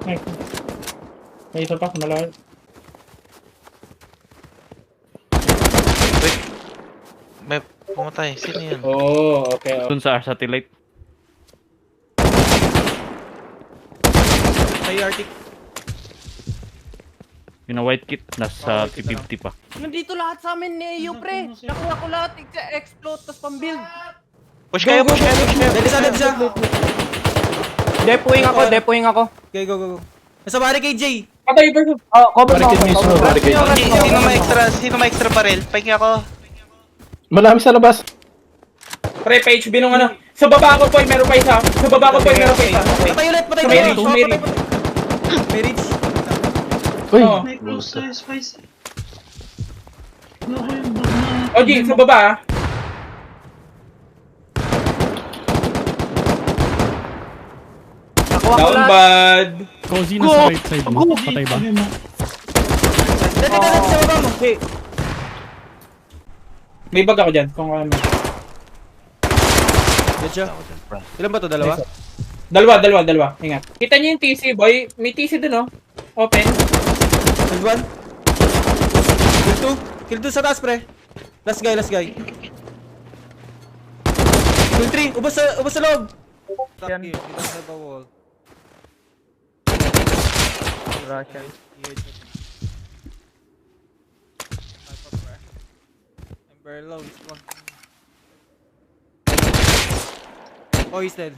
Nice. May isa pa, malaki. Wait. May pumatay. Sino yun? Oh, okay. Dun sa satellite. Ay, Arctic. Yung na white kit, nasa 350 pa. Nandito lahat sa amin ni EU, pre. Nakuha ko lahat, explode, tapos pang-build. Push kayo, push kayo, push kayo. Dead isa. Depoing ako. Okay, go. Nasa barricade, Jay. Patay, versus. Cover mo ako. Sino may extra barrel? Pahingi ako. Malami sa labas. Pre, pa HB nung ano. Sa baba ko po, meron pa isa. Sa baba ko po, meron pa isa. Patay ulit. May reach. May reach. Uy, Oh. May close tayo, Spice. OG, sa baba ah. Nakuha ko Down lahat. bad. Cozy na sa right side mo. Patay ba? Dead sa baba mo. Hey. May bag ako dyan. Kung ano. Dead siya. Ilan ba to? Dalawa? Dalawa. Ingat. Kita niyo yung TC, boy. May TC dun, oh. Open. Kill 1. Kill 2 sa taas, pre. Last guy. Kill 3. Ubos sa loob. Yan. Sa wall. Russian. Ember low. Oh, he's dead.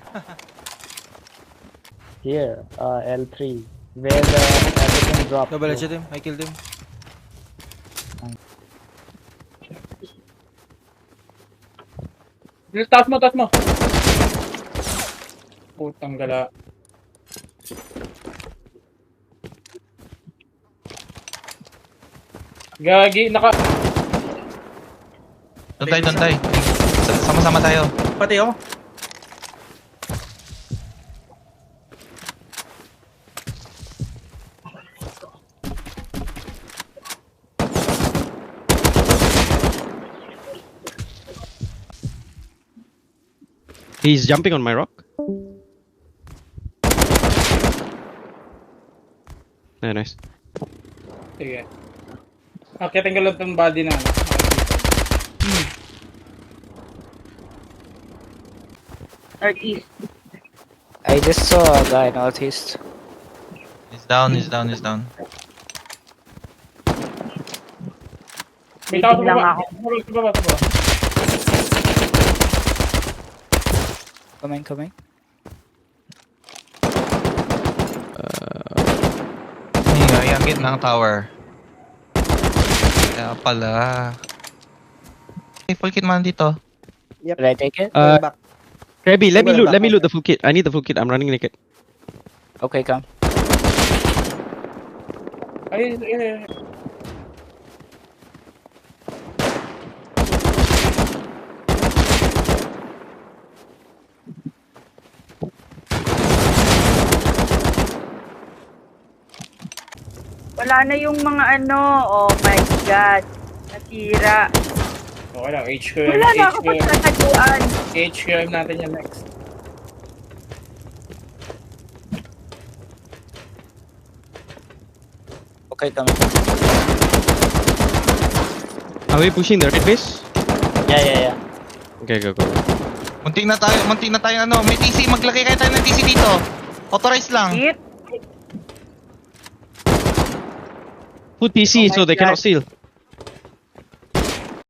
here, L3, where the everything dropped. Double headshot him. I killed him. Taas mo. Putang gala. Gagi, Doon tayo. Sama-sama tayo. Pati ako. He's jumping on my rock. Yeah, nice. Sige. Akitin ko lang itong body na. Northeast. I just saw a guy northeast. He's down. May tao sa Lang baba. ako. Sa baba. Coming. Yung gitna ng tower. Kaya pala. Okay, full kit man dito. Should I take it? Krabi, let me loot the full kit. I need the full kit. I'm running naked. Okay, come. Ay. Wala na yung mga ano, oh my god, nasira. Okay lang, Wala na ako pagtataguan. HQM natin yan next. Okay, coming. Are we pushing the red base? Yeah. Okay, go. Muntik na tayo ano. May TC, maglagay kayo tayo ng TC dito. Authorize lang. Hit. Put PC so they cannot steal.